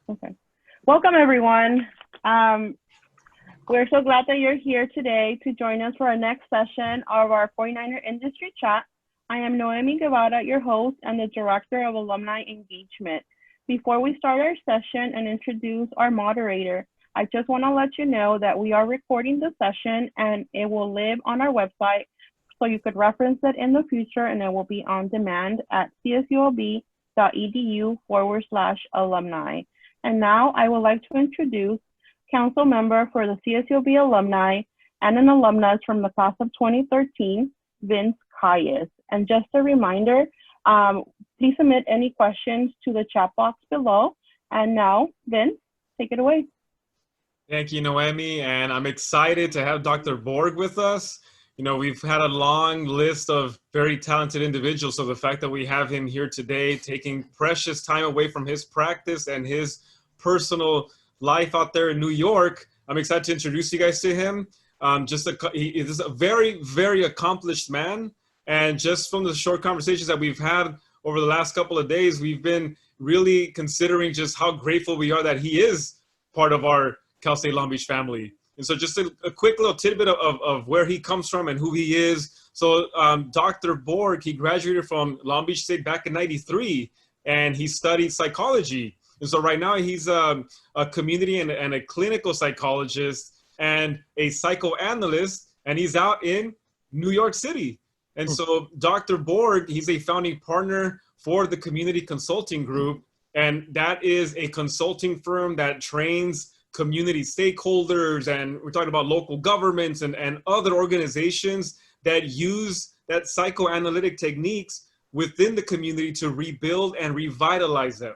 Okay. Welcome, everyone. We're so glad that you're here today to join us for our next session of our 49er Industry Chat. I am Noemi Guevara, your host and the Director of Alumni Engagement. Before we start our session and introduce our moderator, I just want to let you know that we are recording the session and it will live on our website, so you could reference it in the future, and it will be on demand at csulb.edu/alumni. And now I would like to introduce Council Member for the CSULB Alumni and an alumnus from the class of 2013, Vince Calles. And just a reminder, please submit any questions to the chat box below. And now, Vince, take it away. Thank you, Noemi, and I'm excited to have Dr. Borg with us. You know, we've had a long list of very talented individuals, so the fact that we have him here today, taking precious time away from his practice and his personal life out there in New York, I'm excited to introduce you guys to him. He is a very, very accomplished man, and just from the short conversations that we've had over the last couple of days, we've been really considering just how grateful we are that he is part of our Cal State Long Beach family. And so just a quick little tidbit of where he comes from and who he is. So Dr. Borg, he graduated from Long Beach State back in '93, and he studied psychology. And so right now he's a community and a clinical psychologist and a psychoanalyst, and he's out in New York City. And so Dr. Borg, he's a founding partner for the Community Consulting Group, and that is a consulting firm that trains community stakeholders, and we're talking about local governments and other organizations that use that psychoanalytic techniques within the community to rebuild and revitalize them.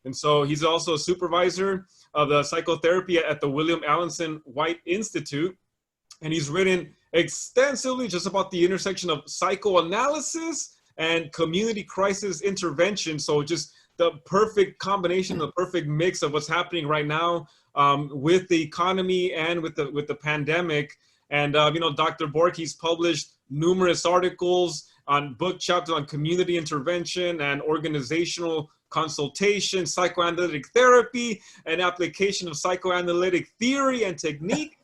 And so he's also a supervisor of the psychotherapy at the William Alanson White Institute. And he's written extensively just about the intersection of psychoanalysis and community crisis intervention. So just the perfect combination, the perfect mix of what's happening right now with the economy and with the pandemic. And you know, Dr. Borg, he's published numerous articles on book chapters on community intervention and organizational consultation, psychoanalytic therapy, and application of psychoanalytic theory and technique,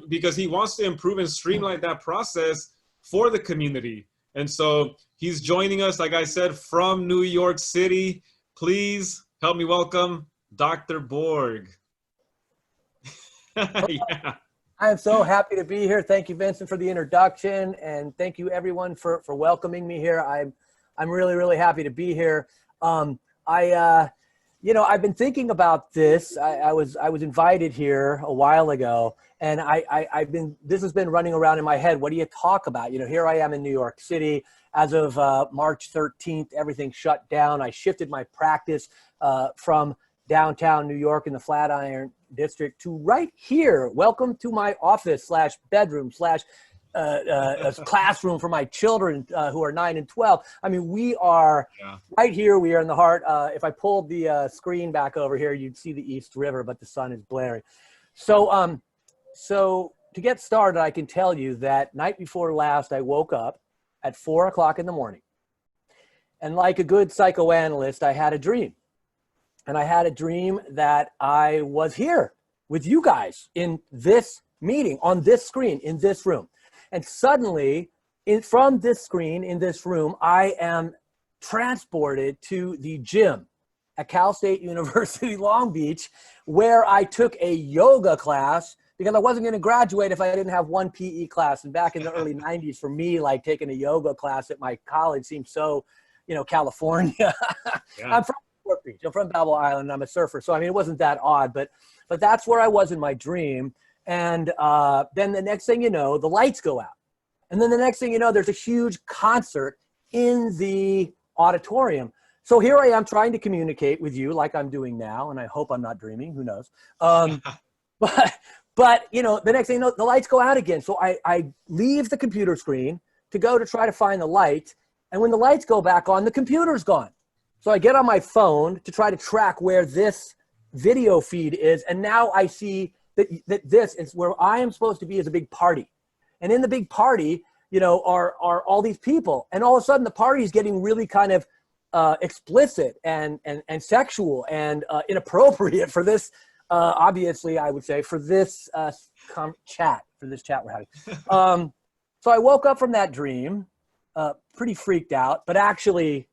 because he wants to improve and streamline that process for the community. And so he's joining us, like I said, from New York City. Please help me welcome Dr. Borg. Yeah. I am so happy to be here. Thank you, Vincent, for the introduction, and thank you, everyone, for welcoming me here. I'm really, really happy to be here. You know, I've been thinking about this. I was invited here a while ago, and this has been running around in my head. What do you talk about? You know, here I am in New York City. As of March 13th, everything shut down. I shifted my practice from downtown New York in the Flatiron District to right here. Welcome to my office / bedroom / a classroom for my children who are 9 and 12. I mean, we are right here. We are in the heart. If I pulled the screen back over here, you'd see the East River, but the sun is blaring. So, so to get started, I can tell you that night before last, I woke up at 4 o'clock in the morning. And like a good psychoanalyst, I had a dream. And I had a dream that I was here with you guys in this meeting, on this screen, in this room. And suddenly, from this screen, in this room, I am transported to the gym at Cal State University, Long Beach, where I took a yoga class because I wasn't going to graduate if I didn't have one PE class. And back in the early 90s, for me, like taking a yoga class at my college seemed so, you know, California. Yeah. I'm from Fort Beach. I'm from Balboa Island, and I'm a surfer. So, I mean, it wasn't that odd, but that's where I was in my dream. And then the next thing you know, the lights go out. And then the next thing you know, there's a huge concert in the auditorium. So here I am trying to communicate with you like I'm doing now, and I hope I'm not dreaming, who knows. But you know, the next thing you know, the lights go out again. So I leave the computer screen to go to try to find the light. And when the lights go back on, the computer's gone. So I get on my phone to try to track where this video feed is. And now I see that this is where I am supposed to be, is a big party. And in the big party, you know, are all these people. And all of a sudden the party is getting really kind of explicit and sexual and inappropriate for this, obviously, I would say, for this chat we're having. So I woke up from that dream pretty freaked out, but actually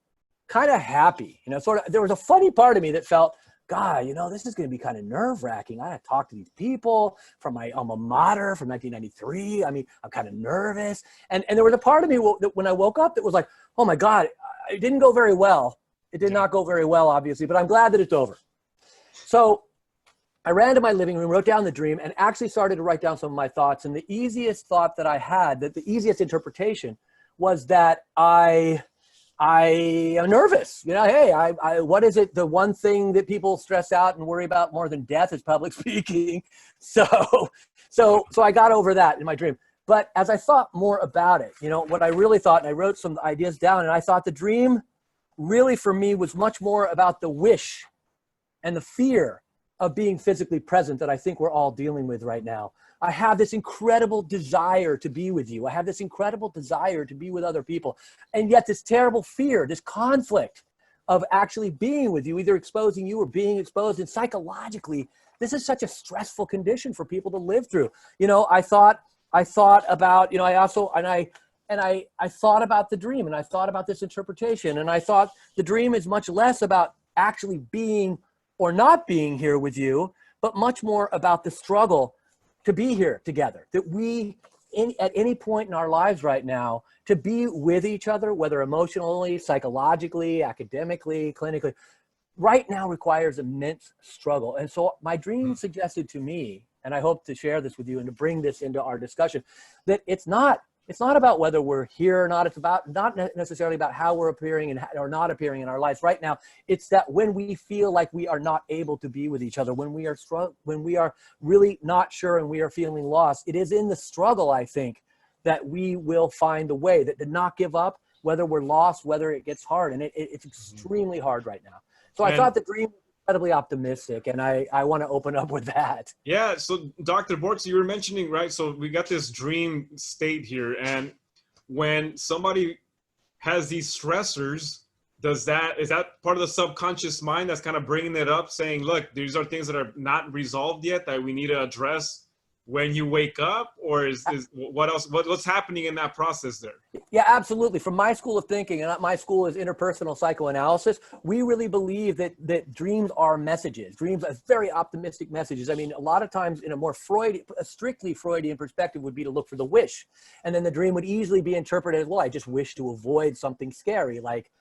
kind of happy. Sort of, there was a funny part of me that felt, God, this is going to be kind of nerve-wracking. I had to talk to these people from my alma mater from 1993. I mean, I'm kind of nervous. And there was a part of me that when I woke up that was like, oh my God, it didn't go very well. It did not go very well, obviously, but I'm glad that it's over. So I ran to my living room, wrote down the dream, and actually started to write down some of my thoughts. And the easiest thought that I had, the easiest interpretation, was that I am nervous. Hey, what is it? The one thing that people stress out and worry about more than death is public speaking. So I got over that in my dream. But as I thought more about it, what I really thought, and I wrote some ideas down, and I thought the dream really for me was much more about the wish and the fear of being physically present that I think we're all dealing with right now. I have this incredible desire to be with you. I have this incredible desire to be with other people. And yet this terrible fear, this conflict of actually being with you, either exposing you or being exposed. And psychologically, this is such a stressful condition for people to live through. I thought about, I thought about the dream, and I thought about this interpretation. And I thought the dream is much less about actually being or not being here with you, but much more about the struggle to be here together, that we, at any point in our lives right now, to be with each other, whether emotionally, psychologically, academically, clinically, right now requires immense struggle. And so my dream suggested to me, and I hope to share this with you and to bring this into our discussion, that it's not about whether we're here or not. It's not necessarily about how we're appearing or not appearing in our lives right now. It's that when we feel like we are not able to be with each other, when we are really not sure and we are feeling lost, it is in the struggle, I think, that we will find the way, that to not give up, whether we're lost, whether it gets hard. And it's extremely hard right now. So I thought the dream was incredibly optimistic, and I want to open up with that. Yeah, so Dr. Borg, so you were mentioning, right, so we got this dream state here, and when somebody has these stressors, is that part of the subconscious mind that's kind of bringing it up, saying, look, these are things that are not resolved yet that we need to address when you wake up? Or is what else, what's happening in that process there? Yeah, absolutely. From my school of thinking, and my school is interpersonal psychoanalysis, we really believe that dreams are messages. Dreams are very optimistic messages. I mean, a lot of times in a strictly Freudian perspective would be to look for the wish. And then the dream would easily be interpreted as, well, I just wish to avoid something scary, like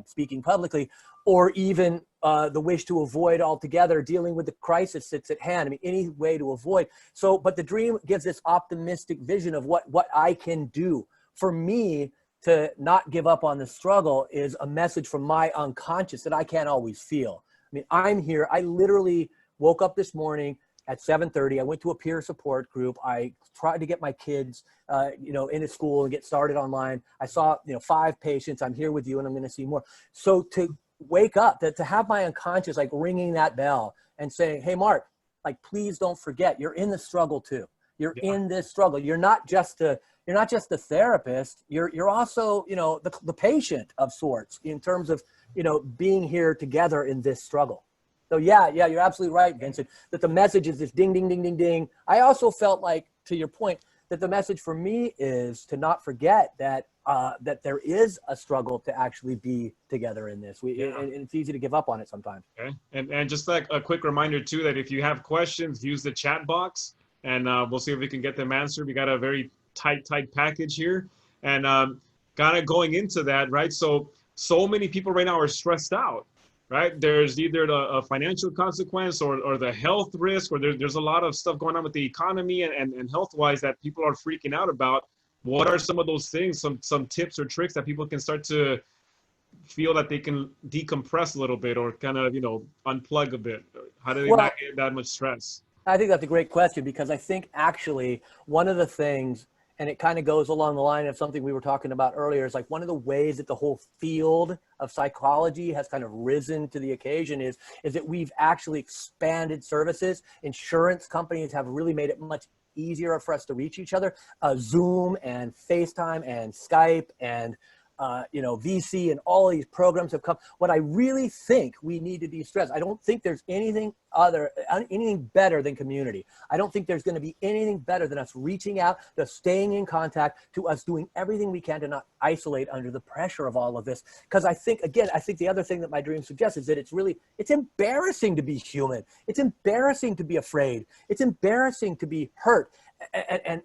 speaking publicly, or even the wish to avoid altogether dealing with the crisis that's at hand. I mean, any way to avoid. So, but the dream gives this optimistic vision of what I can do. For me, to not give up on the struggle is a message from my unconscious that I can't always feel. I mean, I'm here. I literally woke up this morning at 7:30. I went to a peer support group. I tried to get my kids, into school and get started online. I saw, 5 patients. I'm here with you, and I'm going to see more. So to wake up, to have my unconscious like ringing that bell and saying, hey, Mark, like, please don't forget, you're in the struggle too. You're in this struggle. You're not just the therapist. You're also, the patient of sorts in terms of, being here together in this struggle. So yeah, you're absolutely right, Vincent, that the message is this ding, ding, ding, ding, ding. I also felt like, to your point, that the message for me is to not forget that that there is a struggle to actually be together in this. And it's easy to give up on it sometimes. Okay. And just like a quick reminder too, that if you have questions, use the chat box, and we'll see if we can get them answered. We got a very tight package here, and kind of going into that, right? So many people right now are stressed out. Right? There's either a financial consequence or the health risk, or there's a lot of stuff going on with the economy and health-wise that people are freaking out about. What are some of those things, some tips or tricks that people can start to feel that they can decompress a little bit or kind of, unplug a bit? How do they not get that much stress? I think that's a great question, because I think actually one of the things, and it kind of goes along the line of something we were talking about earlier, is like one of the ways that the whole field of psychology has kind of risen to the occasion is that we've actually expanded services. Insurance companies have really made it much easier for us to reach each other. Zoom and FaceTime and Skype and VC and all these programs have come. What I really think we need to de-stress, I don't think there's anything better than community. I don't think there's going to be anything better than us reaching out, to staying in contact, to us doing everything we can to not isolate under the pressure of all of this. Because I think the other thing that my dream suggests is that it's embarrassing to be human. It's embarrassing to be afraid. It's embarrassing to be hurt.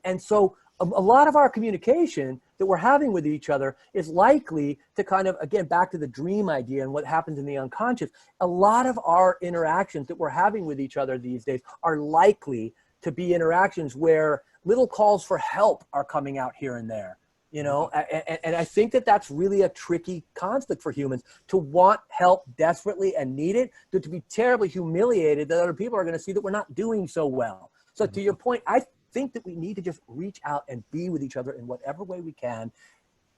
And so a lot of our communication that we're having with each other is likely to kind of, again, back to the dream idea and what happens in the unconscious. A lot of our interactions that we're having with each other these days are likely to be interactions where little calls for help are coming out here and there, and I think that that's really a tricky conflict for humans, to want help desperately and need it, to be terribly humiliated that other people are going to see that we're not doing so well. So to your point, I think that we need to just reach out and be with each other in whatever way we can,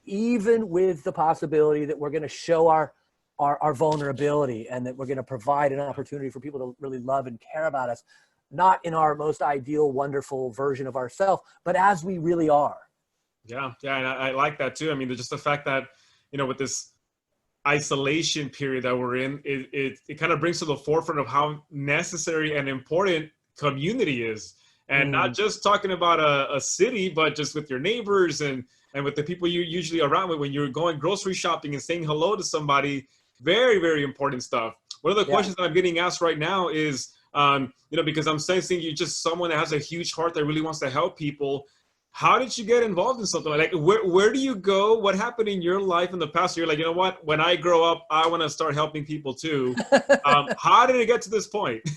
even with the possibility that we're going to show our vulnerability and that we're going to provide an opportunity for people to really love and care about us, not in our most ideal, wonderful version of ourselves, but as we really are. Yeah, and I like that too. I mean, just the fact that, with this isolation period that we're in, it kind of brings to the forefront of how necessary and important community is. And not just talking about a city, but just with your neighbors and with the people you're usually around with when you're going grocery shopping and saying hello to somebody. Very, very important stuff. One of the questions that I'm getting asked right now is, because I'm sensing you're just someone that has a huge heart that really wants to help people. How did you get involved in something like where do you go? What happened in your life in the past? You're like, you know what? When I grow up, I want to start helping people too. How did it get to this point?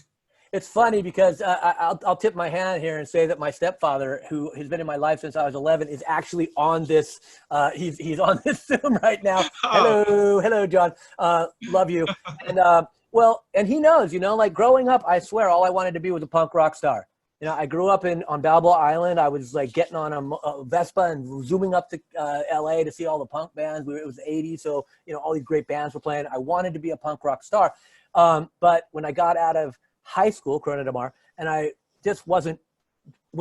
It's funny because I'll tip my hand here and say that my stepfather, who has been in my life since I was 11, is actually on this. He's on this Zoom right now. Hello, John. Love you. And and he knows, like growing up, I swear all I wanted to be was a punk rock star. I grew up on Balboa Island. I was like getting on a Vespa and zooming up to LA to see all the punk bands. It was the 80s, so all these great bands were playing. I wanted to be a punk rock star, but when I got out of high school, Corona Del Mar, and I just was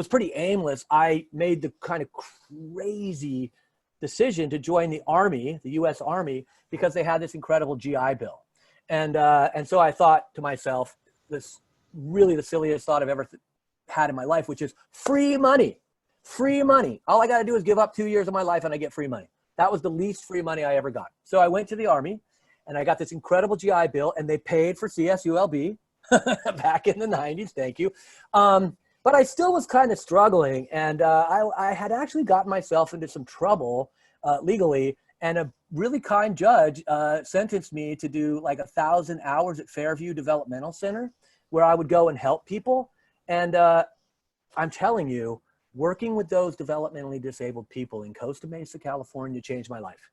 pretty aimless. I made the kind of crazy decision to join the Army, the U.S. Army, because they had this incredible GI Bill. And so I thought to myself, this really the silliest thought I've ever had in my life, which is free money. Free money. All I got to do is give up 2 years of my life and I get free money. That was the least free money I ever got. So I went to the Army and I got this incredible GI Bill, and they paid for CSULB back in the 90s. Thank you. But I still was kind of struggling, and I had actually gotten myself into some trouble legally, and a really kind judge sentenced me to do like 1,000 hours at Fairview Developmental Center, where I would go and help people. And I'm telling you, working with those developmentally disabled people in Costa Mesa, California, changed my life.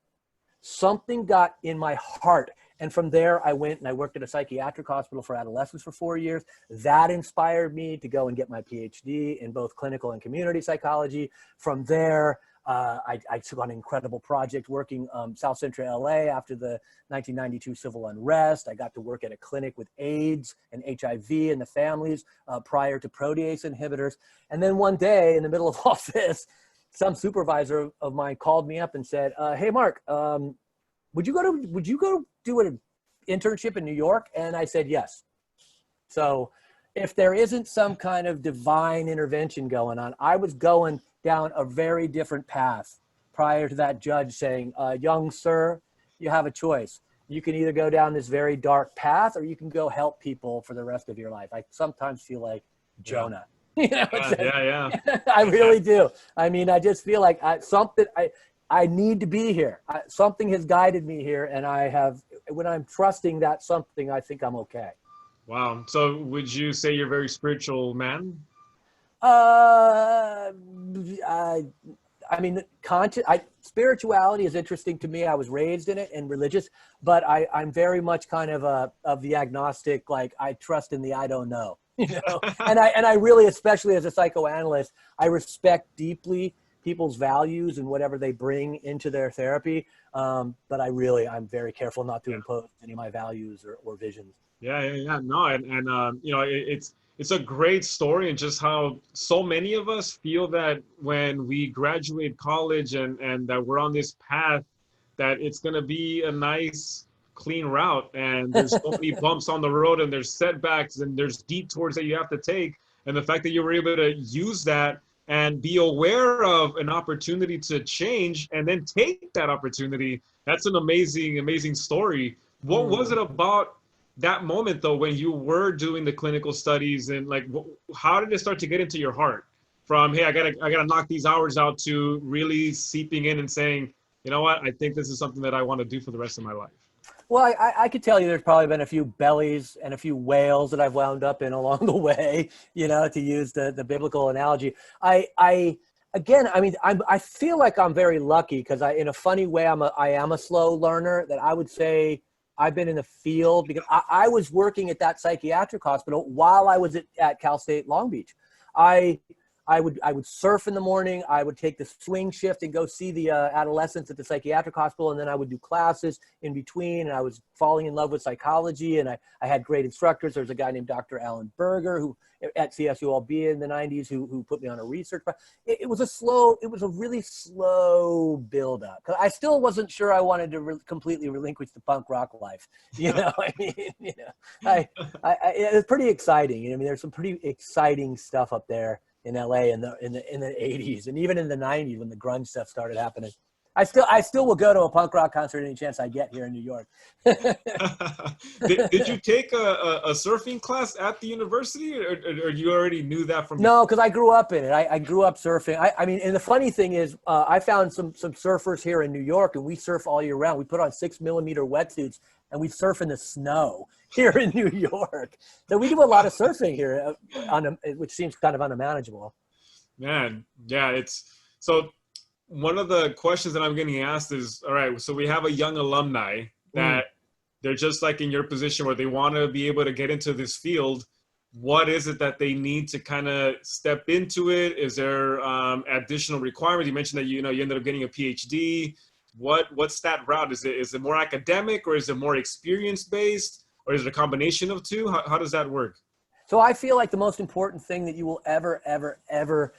Something got in my heart. And from there, I went and I worked at a psychiatric hospital for adolescents for 4 years. That inspired me to go and get my Ph.D. in both clinical and community psychology. From there, I took on an incredible project working South Central LA after the 1992 civil unrest. I got to work at a clinic with AIDS and HIV in the families prior to protease inhibitors. And then one day in the middle of all this, some supervisor of mine called me up and said, hey, Mark, would you go do an internship in New York? And I said, yes. So if there isn't some kind of divine intervention going on, I was going down a very different path prior to that judge saying, young sir, you have a choice. You can either go down this very dark path or you can go help people for the rest of your life. I sometimes feel like Jonah. Yeah. I really do. I mean, I just feel like I need to be here. Something has guided me here, and when I'm trusting that something, I think I'm okay. Wow. So would you say you're a very spiritual man? I mean, spirituality is interesting to me. I was raised in it and religious, but I'm very much kind of the agnostic, like I trust in the I don't know. And I really, especially as a psychoanalyst, I respect deeply people's values and whatever they bring into their therapy. But I'm very careful not to impose any of my values or visions. Yeah. No, and it's a great story, and just how so many of us feel that when we graduate college and that we're on this path that it's going to be a nice, clean route. And there's so many bumps on the road, and there's setbacks, and there's detours that you have to take. And the fact that you were able to use that and be aware of an opportunity to change and then take that opportunity, that's an amazing, amazing story. What was it about that moment, though, when you were doing the clinical studies, and like, how did it start to get into your heart from, hey, I gotta knock these hours out, to really seeping in and saying, you know what, I think this is something that I want to do for the rest of my life? Well, I could tell you there's probably been a few bellies and a few whales that I've wound up in along the way, you know, to use the biblical analogy. I feel like I'm very lucky, because in a funny way, I am a slow learner, that I would say I've been in the field because I was working at that psychiatric hospital while I was at Cal State Long Beach. I would surf in the morning. I would take the swing shift and go see the adolescents at the psychiatric hospital. And then I would do classes in between. And I was falling in love with psychology. And I had great instructors. There's a guy named Dr. Alan Berger, who at CSULB in the 90s, who put me on a research. It was a really slow build up. Cause I still wasn't sure I wanted to completely relinquish the punk rock life. You know, I mean, you know, it was pretty exciting. I mean, there's some pretty exciting stuff up there in LA in the 80s, and even in the 90s when the grunge stuff started happening. I still will go to a punk rock concert any chance I get here in New York. Did you take a surfing class at the university, or you already knew that from? No, because I grew up in it. I grew up surfing. I mean, and the funny thing is, I found some surfers here in New York, and we surf all year round. We put on 6mm wetsuits, and we surf in the snow here in New York. So we do a lot of surfing here, which seems kind of unmanageable. Man, yeah, it's so. One of the questions that I'm getting asked is, all right, so we have a young alumni that they're just like in your position, where they want to be able to get into this field. What is it that they need to kind of step into it? Is there additional requirements? You mentioned that, you ended up getting a Ph.D. What's that route? Is it more academic, or is it more experience-based, or is it a combination of two? How does that work? So I feel like the most important thing that you will ever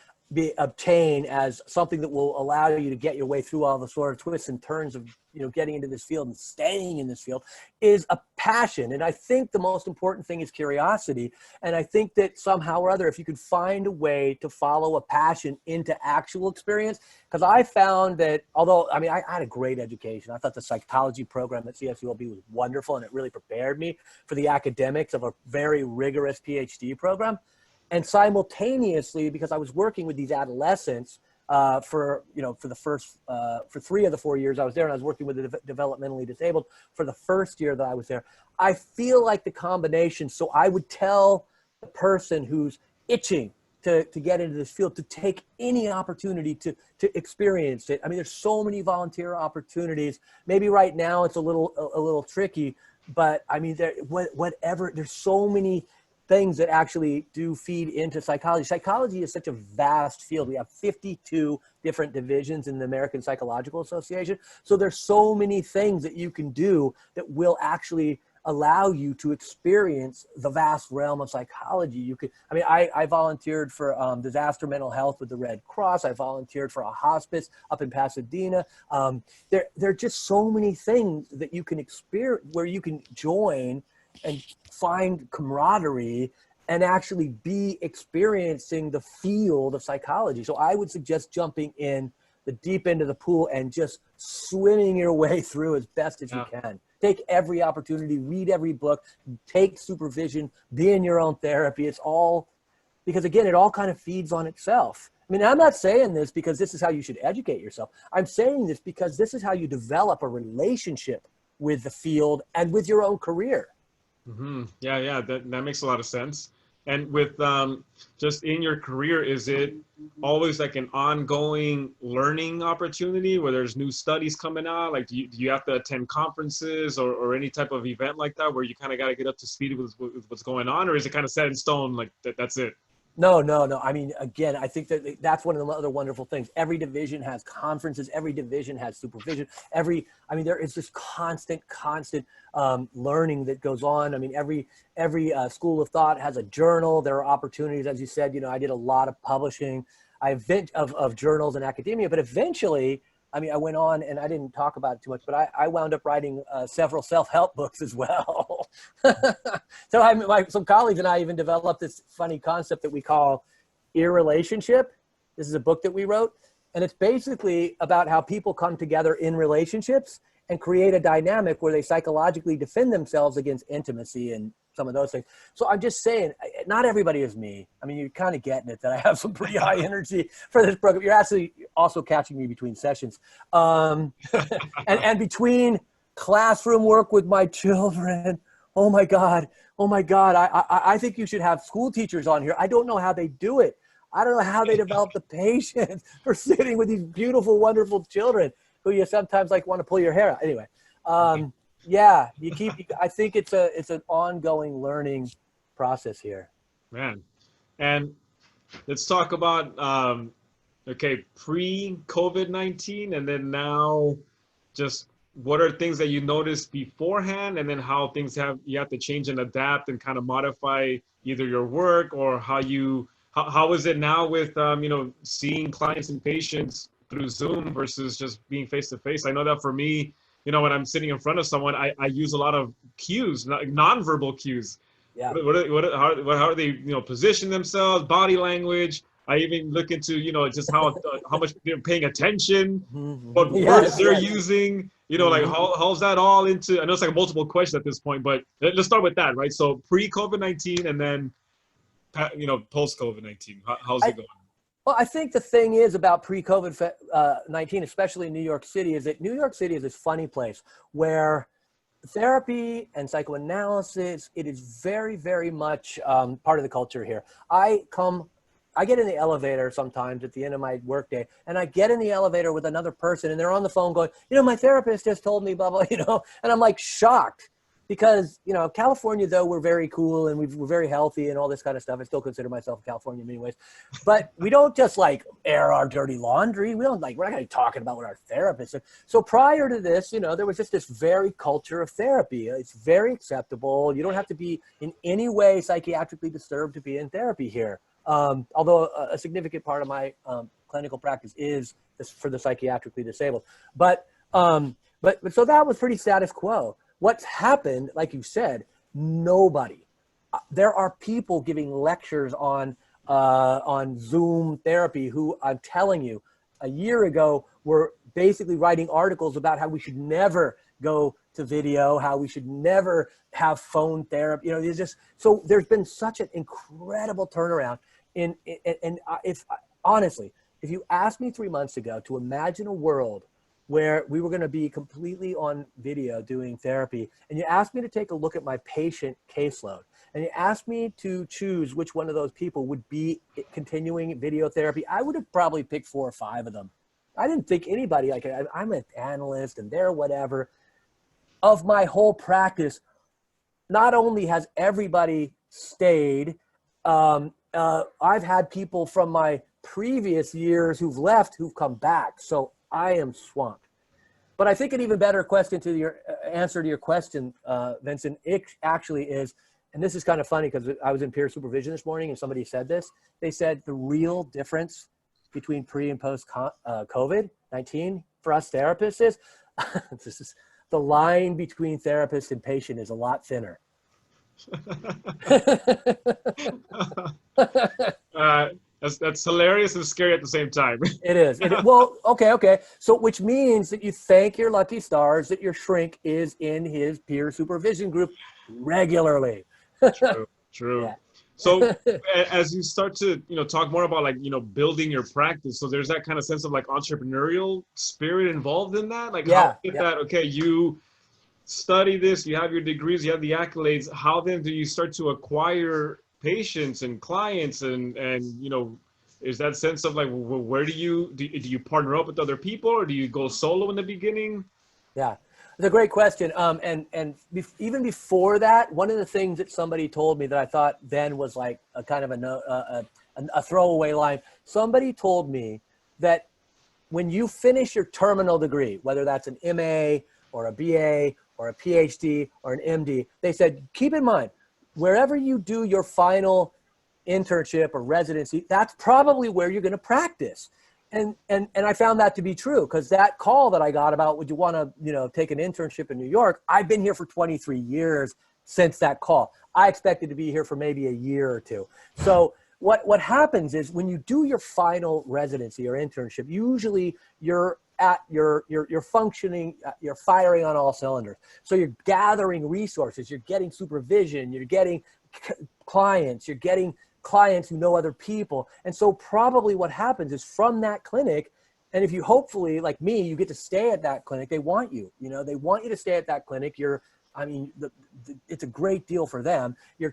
obtain as something that will allow you to get your way through all the sort of twists and turns of, getting into this field and staying in this field, is a passion. And I think the most important thing is curiosity. And I think that somehow or other, if you could find a way to follow a passion into actual experience, because I found that, although, I mean, I had a great education. I thought the psychology program at CSULB was wonderful, and it really prepared me for the academics of a very rigorous PhD program. And simultaneously, because I was working with these adolescents for 3 of the 4 years I was there, and I was working with the developmentally disabled for the first year that I was there, I feel like the combination. So I would tell the person who's itching to get into this field to take any opportunity to experience it. I mean, there's so many volunteer opportunities. Maybe right now it's a little tricky, but I mean, there's so many things that actually do feed into psychology. Psychology is such a vast field. We have 52 different divisions in the American Psychological Association. So there's so many things that you can do that will actually allow you to experience the vast realm of psychology. I volunteered for disaster mental health with the Red Cross. I volunteered for a hospice up in Pasadena. There are just so many things that you can experience, where you can join and find camaraderie and actually be experiencing the field of psychology. So I would suggest jumping in the deep end of the pool and just swimming your way through as best as you can. Take every opportunity, read every book, take supervision, be in your own therapy. It's all, because again, it all kind of feeds on itself. I mean, I'm not saying this because this is how you should educate yourself. I'm saying this because this is how you develop a relationship with the field and with your own career. Mm-hmm. Yeah, that makes a lot of sense. And with just in your career, is it always like an ongoing learning opportunity where there's new studies coming out? Like, do you have to attend conferences or any type of event like that where you kind of got to get up to speed with what's going on? Or is it kind of set in stone, like that's it? No. I mean, again, I think that's one of the other wonderful things. Every division has conferences. Every division has supervision. There is this constant learning that goes on. I mean, every school of thought has a journal. There are opportunities, as you said. I did a lot of publishing. Of journals in academia, but eventually I mean, I went on and I didn't talk about it too much, but I wound up writing several self-help books as well. So some colleagues and I even developed this funny concept that we call irrelationship. This is a book that we wrote, and it's basically about how people come together in relationships and create a dynamic where they psychologically defend themselves against intimacy and some of those things. So I'm just saying, not everybody is me. I mean, you're kind of getting it that I have some pretty high energy for this program. You're actually also catching me between sessions. And between classroom work with my children, oh my God. I think you should have school teachers on here. I don't know how they do it. I don't know how they develop the patience for sitting with these beautiful, wonderful children who you sometimes like want to pull your hair out. Anyway, yeah, I think it's an ongoing learning process here. Man, and let's talk about, okay, pre-COVID-19 and then now, just what are things that you noticed beforehand, and then how things you have to change and adapt and kind of modify either your work or how is it now with, you know, seeing clients and patients through Zoom versus just being face-to-face? I know that for me, you know, when I'm sitting in front of someone, I use a lot of cues, non-verbal cues. Yeah. How are they, you know, position themselves, body language. I even look into, you know, just how much they're paying attention, what words they're using, you know, like how's that all into, I know it's like multiple questions at this point, but let's start with that, right? So pre-COVID-19 and then, you know, post-COVID-19, how's it going? Well, I think the thing is about pre-COVID-19, especially in New York City, is that New York City is this funny place where therapy and psychoanalysis, it is very, very much part of the culture here. I get in the elevator sometimes at the end of my workday, and I get in the elevator with another person, and they're on the phone going, you know, my therapist just told me blah, blah, you know, and I'm like shocked. Because, you know, California, though, we're very cool and we're very healthy and all this kind of stuff. I still consider myself a Californian in many ways. But we don't just like air our dirty laundry. We're not going to be talking about what our therapist is. So prior to this, you know, there was just this very culture of therapy. It's very acceptable. You don't have to be in any way psychiatrically disturbed to be in therapy here. Although a significant part of my clinical practice is for the psychiatrically disabled. But so that was pretty status quo. What's happened, like you said, nobody. There are people giving lectures on Zoom therapy who, I'm telling you, a year ago were basically writing articles about how we should never go to video, how we should never have phone therapy. You know, so there's been such an incredible turnaround. And honestly, if you asked me 3 months ago to imagine a world where we were going to be completely on video doing therapy, and you asked me to take a look at my patient caseload, and you asked me to choose which one of those people would be continuing video therapy, I would have probably picked 4 or 5 of them. I didn't think anybody, like, I'm an analyst and they're whatever. Of my whole practice, not only has everybody stayed, I've had people from my previous years who've left who've come back. So I am swamped. But I think an even better question to your answer to your question, Vincent, it actually is, and this is kind of funny because I was in peer supervision this morning and somebody said this. They said the real difference between pre and post COVID-19 for us therapists is, the line between therapist and patient is a lot thinner. That's hilarious and scary at the same time. It is. Well, okay. So which means that you thank your lucky stars that your shrink is in his peer supervision group regularly. True. Yeah. So as you start to, you know, talk more about, like, you know, building your practice, so there's that kind of sense of like entrepreneurial spirit involved in that. Like, how did that, okay, you study this, you have your degrees, you have the accolades. How then do you start to acquire patients and clients, and you know, is that sense of like, where do you partner up with other people, or do you go solo in the beginning? Yeah, it's a great question. Even before that, one of the things that somebody told me that I thought then was like a kind of a throwaway line. Somebody told me that when you finish your terminal degree, whether that's an MA or a BA or a Ph.D. or an MD, they said, keep in mind, wherever you do your final internship or residency, that's probably where you're going to practice. And I found that to be true, because that call that I got about, would you want to, take an internship in New York? I've been here for 23 years since that call. I expected to be here for maybe a year or two. So what happens is when you do your final residency or internship, usually you're functioning, you're firing on all cylinders. So you're gathering resources, you're getting supervision, you're getting clients, you're getting clients who know other people. And so probably what happens is from that clinic, and if you hopefully, like me, you get to stay at that clinic, they want you, they want you to stay at that clinic. It's a great deal for them. You're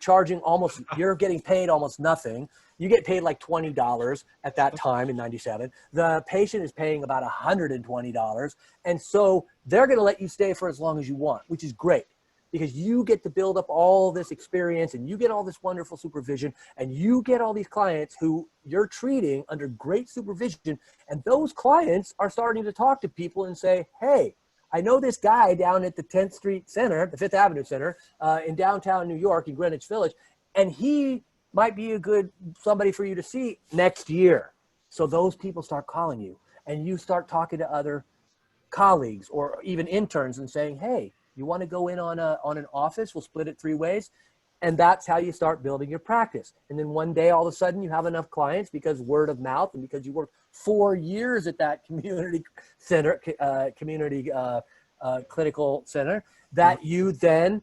getting paid almost nothing. You get paid like $20 at that time in 97. The patient is paying about $120. And so they're going to let you stay for as long as you want, which is great, because you get to build up all this experience and you get all this wonderful supervision and you get all these clients who you're treating under great supervision. And those clients are starting to talk to people and say, hey, I know this guy down at the 10th Street Center, the 5th Avenue Center in downtown New York in Greenwich Village, and he might be a good somebody for you to see next year. So those people start calling you and you start talking to other colleagues or even interns and saying, hey, you want to go in on an office? We'll split it 3 ways. And that's how you start building your practice. And then one day, all of a sudden, you have enough clients because word of mouth and because you worked 4 years at that community center, clinical center, that you then,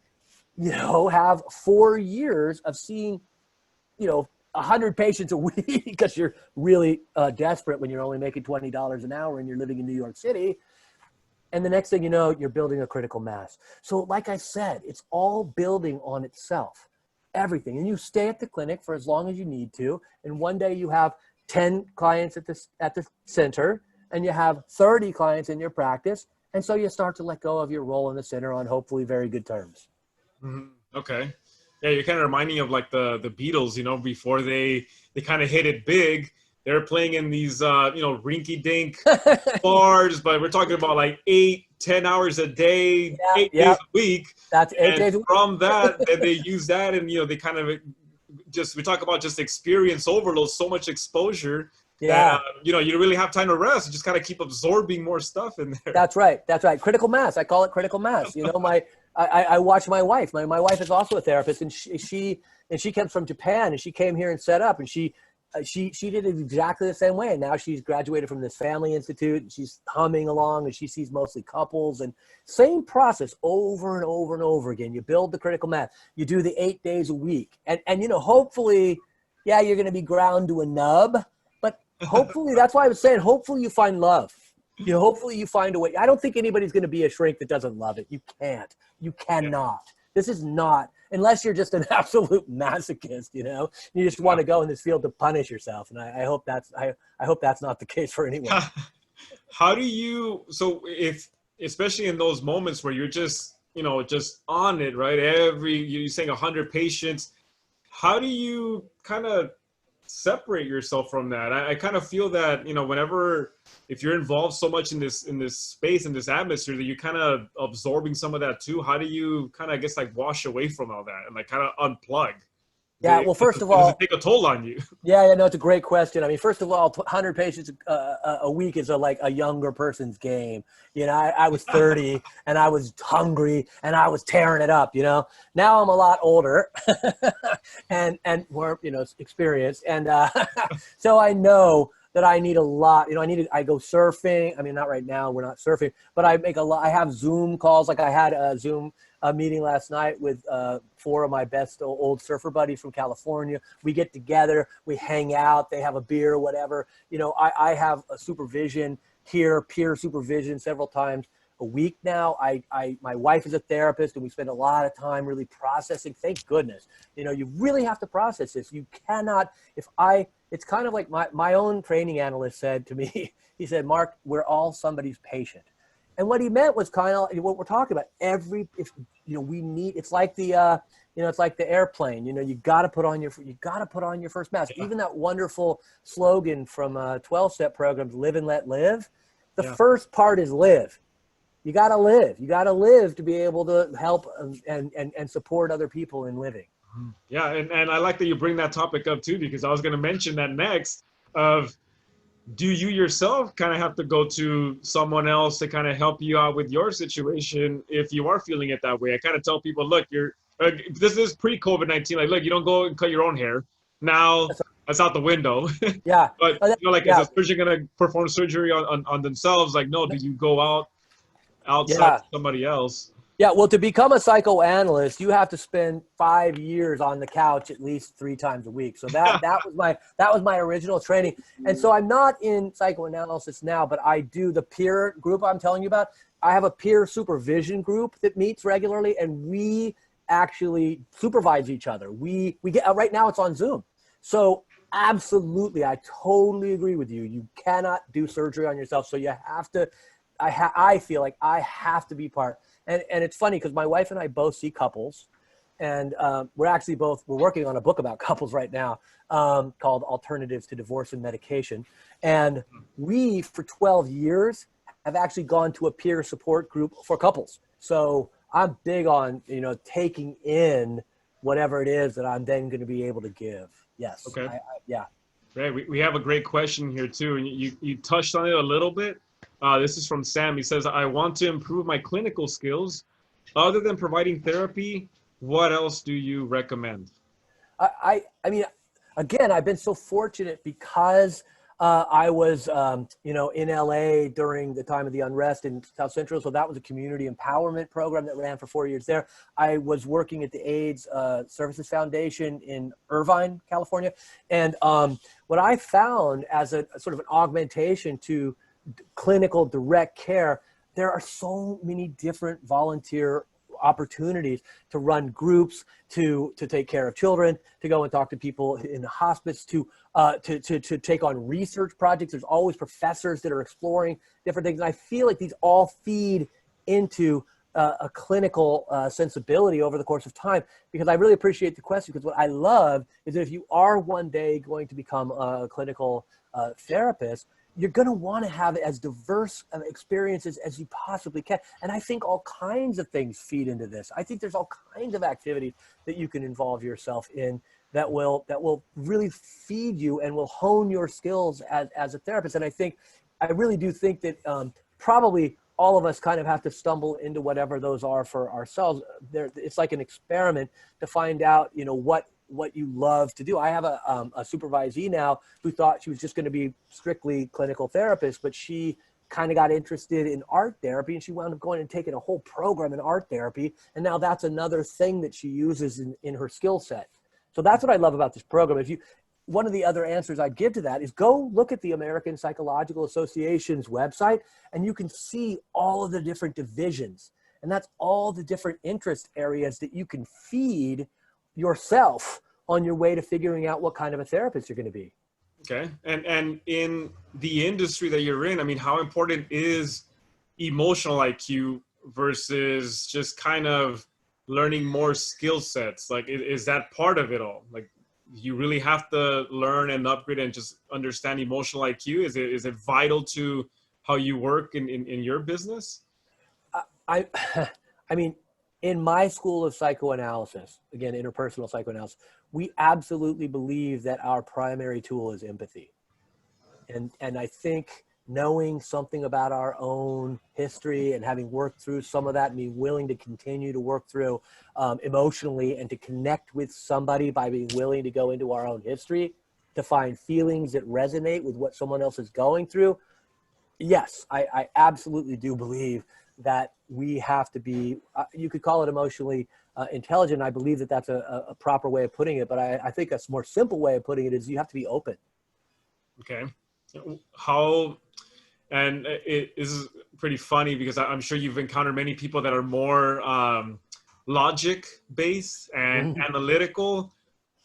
have 4 years of seeing, 100 patients a week because you're really desperate when you're only making $20 an hour and you're living in New York City. And the next thing you know, you're building a critical mass. So like I said, it's all building on itself, everything. And you stay at the clinic for as long as you need to. And one day you have 10 clients at the center and you have 30 clients in your practice. And so you start to let go of your role in the center on hopefully very good terms. Mm-hmm. Okay. Yeah, you're kind of reminding of like the Beatles, before they kind of hit it big. They're playing in these, rinky-dink bars, but we're talking about like 8-10 hours a day, 8 days a week. That's 8 days a week. From that, then they use that, and they kind of we talk about just experience overload, so much exposure. Yeah. That, you don't really have time to rest. You just kind of keep absorbing more stuff in there. That's right. Critical mass. I call it critical mass. I watch my wife. My wife is also a therapist, and she comes from Japan, and she came here and set up, and she did it exactly the same way. And now she's graduated from this family institute, and she's humming along, and she sees mostly couples, and same process over and over and over again. You build the critical mass. You do the 8 days a week, and hopefully, you're going to be ground to a nub, but hopefully, that's why I was saying, hopefully you find love. Hopefully you find a way. I don't think anybody's going to be a shrink that doesn't love it. You can't. You cannot. This is not, unless you're just an absolute masochist, you just want to go in this field to punish yourself. And I hope that's not the case for anyone. How do you, especially in those moments where you're just on it, right? You're saying 100 patients. How do you kind of separate yourself from that? I kind of feel that, if you're involved so much in this space, in this atmosphere, that you're kind of absorbing some of that too. How do you kind of, wash away from all that and kind of unplug? Yeah, well, first of all, does it take a toll on you? Yeah, no, it's a great question. I mean, first of all, 100 patients a week is a younger person's game. I was 30 and I was hungry and I was tearing it up. Now I'm a lot older and more experienced, and so I know that I need a lot. I go surfing. I mean, not right now, we're not surfing, but I have Zoom calls. Like I had a Zoom meeting last night with 4 of my best old surfer buddies from California. We get together, we hang out, they have a beer, whatever. I have a supervision here, peer supervision several times a week now. My wife is a therapist, and we spend a lot of time really processing. Thank goodness. You really have to process this. You cannot, it's kind of like my own training analyst said to me, he said, Mark, we're all somebody's patient. And what he meant was kind of what we're talking about. It's like the, it's like the airplane. You got to put on your first mask. Even that wonderful slogan from 12-step programs, live and let live. The first part is live. You got to live. You got to live to be able to help and support other people in living. Yeah, and I like that you bring that topic up too, because I was going to mention that next of do you yourself kind of have to go to someone else to kind of help you out with your situation if you are feeling it that way? I kind of tell people, look, this is pre-COVID-19. Like, look, you don't go and cut your own hair. Now that's out the window. Yeah. But like, is a surgeon going to perform surgery on themselves? Like, no, do you go outside to somebody else? Yeah, well, to become a psychoanalyst, you have to spend 5 years on the couch at least 3 times a week. So that was my original training. And so I'm not in psychoanalysis now, but I do the peer group I'm telling you about. I have a peer supervision group that meets regularly, and we actually supervise each other. We get right now it's on Zoom. So absolutely, I totally agree with you. You cannot do surgery on yourself. So you have to. I feel like I have to be part. And it's funny because my wife and I both see couples, and we're working on a book about couples right now called Alternatives to Divorce and Medication. And we, for 12 years, have actually gone to a peer support group for couples. So I'm big on, taking in whatever it is that I'm then going to be able to give. Yes. Okay. Yeah. Right. We have a great question here too. And you touched on it a little bit. This is from Sam. He says, I want to improve my clinical skills. Other than providing therapy, what else do you recommend? I mean, again, I've been so fortunate because I was, in LA during the time of the unrest in South Central. So that was a community empowerment program that ran for 4 years there. I was working at the AIDS Services Foundation in Irvine, California. And what I found as a sort of an augmentation to clinical direct care, there are so many different volunteer opportunities to run groups, to take care of children, to go and talk to people in the hospice, to take on research projects. There's always professors that are exploring different things. And I feel like these all feed into a clinical sensibility over the course of time, because I really appreciate the question, because what I love is that if you are one day going to become a clinical therapist, you're going to want to have as diverse experiences as you possibly can. And I think all kinds of things feed into this. I think there's all kinds of activities that you can involve yourself in that will really feed you and will hone your skills as a therapist. And I really do think that probably all of us kind of have to stumble into whatever those are for ourselves. It's like an experiment to find out, what you love to do. I have a supervisee now who thought she was just going to be strictly clinical therapist, but she kind of got interested in art therapy, and she wound up going and taking a whole program in art therapy. And now that's another thing that she uses in her skill set. So that's what I love about this program. One of the other answers I'd give to that is go look at the American Psychological Association's website, and you can see all of the different divisions. And that's all the different interest areas that you can feed yourself on your way to figuring out what kind of a therapist you're going to be. Okay. And in the industry that you're in, I mean, how important is emotional IQ versus just kind of learning more skill sets? Like, is that part of it all? Like, you really have to learn and upgrade and just understand emotional IQ? Is it vital to how you work in your business? I mean, in my school of psychoanalysis, again, interpersonal psychoanalysis, we absolutely believe that our primary tool is empathy. And I think knowing something about our own history and having worked through some of that and being willing to continue to work through emotionally and to connect with somebody by being willing to go into our own history to find feelings that resonate with what someone else is going through. Yes, I absolutely do believe that we have to be, you could call it emotionally intelligent. I believe that that's a proper way of putting it, but I think a more simple way of putting it is you have to be open. Okay. And it is pretty funny because I'm sure you've encountered many people that are more logic-based and analytical.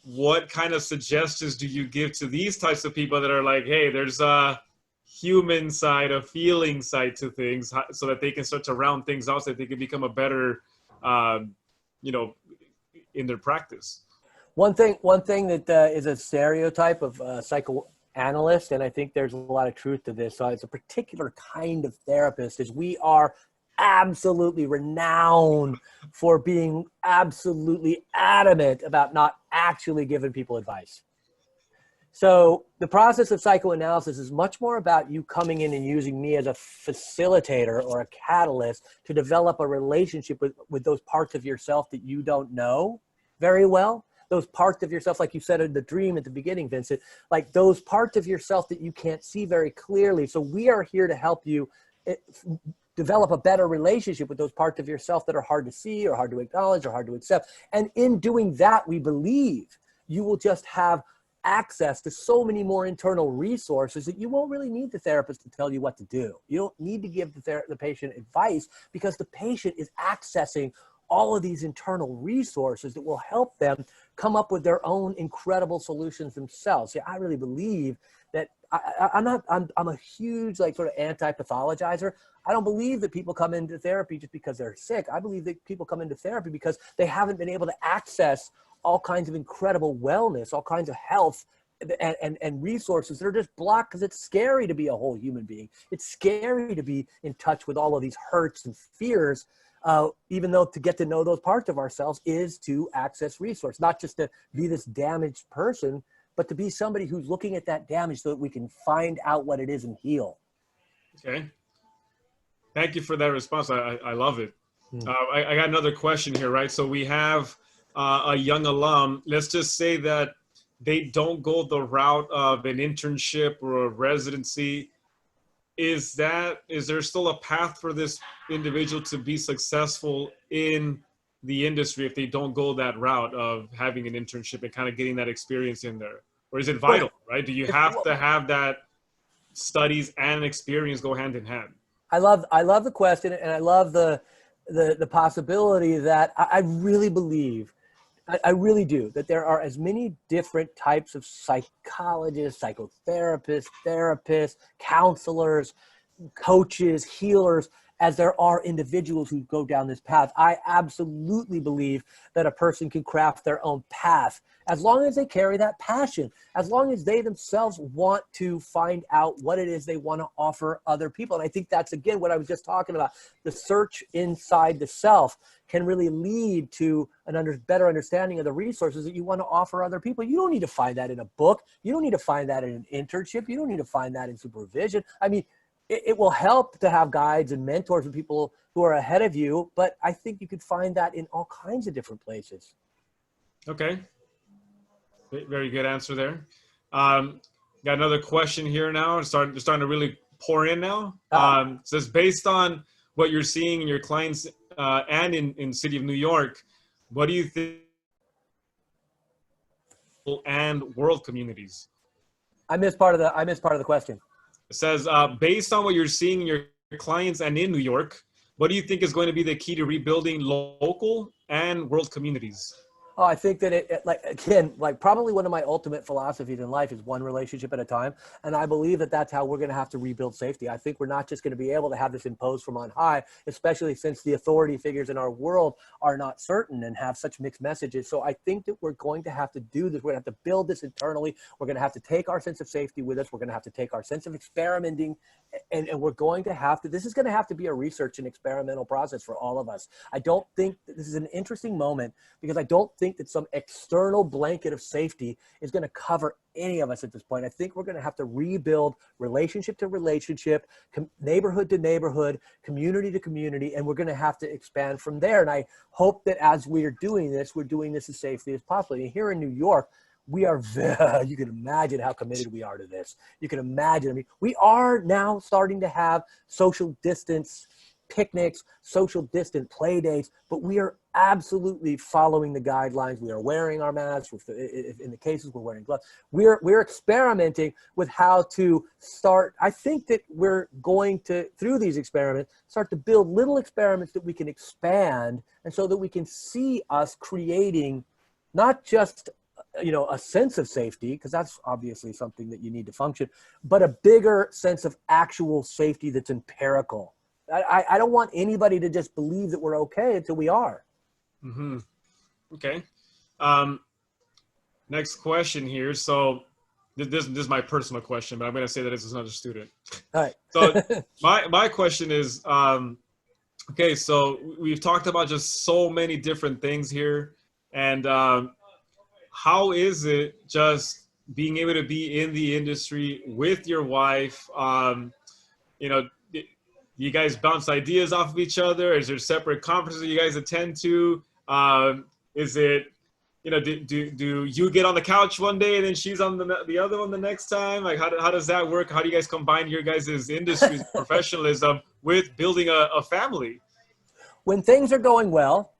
What kind of suggestions do you give to these types of people that are like, hey, there's a human side, a feeling side to things, so that they can start to round things out so that they can become a better, in their practice? One thing that is a stereotype of psychoanalyst, and I think there's a lot of truth to this, so it's a particular kind of therapist, is we are absolutely renowned for being absolutely adamant about not actually giving people advice. So the process of psychoanalysis is much more about you coming in and using me as a facilitator or a catalyst to develop a relationship with those parts of yourself that you don't know very well. Those parts of yourself, like you said in the dream at the beginning, Vincent, like those parts of yourself that you can't see very clearly. So we are here to help you develop a better relationship with those parts of yourself that are hard to see or hard to acknowledge or hard to accept. And in doing that, we believe you will just have access to so many more internal resources that you won't really need the therapist to tell you what to do. You don't need to give the patient advice because the patient is accessing all of these internal resources that will help them come up with their own incredible solutions themselves. See, I really believe that I'm a huge like sort of anti-pathologizer. I don't believe that people come into therapy just because they're sick. I believe that people come into therapy because they haven't been able to access all kinds of incredible wellness, all kinds of health and resources that are just blocked because it's scary to be a whole human being. It's scary to be in touch with all of these hurts and fears, even though to get to know those parts of ourselves is to access resource, not just to be this damaged person, but to be somebody who's looking at that damage so that we can find out what it is and heal. Okay. Thank you for that response. I love it. I got another question here, right? So we have a young alum, let's just say that they don't go the route of an internship or a residency. Is there still a path for this individual to be successful in the industry if they don't go that route of having an internship and kind of getting that experience in there? Or is it vital, right? Do you have to have that studies and experience go hand in hand? I love the question, and I love the possibility that I really believe, I really do, that there are as many different types of psychologists, psychotherapists, therapists, counselors, coaches, healers, as there are individuals who go down this path. I absolutely believe that a person can craft their own path as long as they carry that passion, as long as they themselves want to find out what it is they want to offer other people. And I think that's, again, what I was just talking about. The search inside the self can really lead to a better understanding of the resources that you want to offer other people. You don't need to find that in a book. You don't need to find that in an internship. You don't need to find that in supervision. I mean, it will help to have guides and mentors and people who are ahead of you, but I think you could find that in all kinds of different places. Okay. Very good answer there. Got another question here now. It's starting to really pour in now. It says, based on what you're seeing in your clients and in city of New York, what do you think and world communities? I missed part of the question. It says, based on what you're seeing in your clients and in New York, what do you think is going to be the key to rebuilding local and world communities? Oh, I think that probably one of my ultimate philosophies in life is one relationship at a time. And I believe that that's how we're going to have to rebuild safety. I think we're not just going to be able to have this imposed from on high, especially since the authority figures in our world are not certain and have such mixed messages. So I think that we're going to have to do this. We're going to have to build this internally. We're going to have to take our sense of safety with us. We're going to have to take our sense of experimenting, and we're going to have to, this is going to have to be a research and experimental process for all of us. I don't think that this is an interesting moment because I don't think that some external blanket of safety is going to cover any of us at this point. I think we're going to have to rebuild relationship to relationship, neighborhood to neighborhood, community to community, and we're going to have to expand from there. And I hope that as we're doing this as safely as possible. And here in New York, we are you can imagine how committed we are to this. You can imagine, I mean, we are now starting to have social distance picnics, social distant play dates, but we are absolutely following the guidelines. We are wearing our masks. In the cases, we're wearing gloves. We're experimenting with how to start. I think that we're going to, through these experiments, start to build little experiments that we can expand, and so that we can see us creating not just a sense of safety, because that's obviously something that you need to function, but a bigger sense of actual safety that's empirical. I don't want anybody to just believe that we're okay until we are. Mm-hmm. Okay. Next question here. So this is my personal question, but I'm going to say that as another student. All right. So my question is, okay, so we've talked about just so many different things here. And how is it just being able to be in the industry with your wife, you know, you guys bounce ideas off of each other? Is there separate conferences you guys attend to? Is it, you know, do you get on the couch one day and then she's on the other one the next time? Like, how does that work? How do you guys combine your guys' industry professionalism with building a family? When things are going well,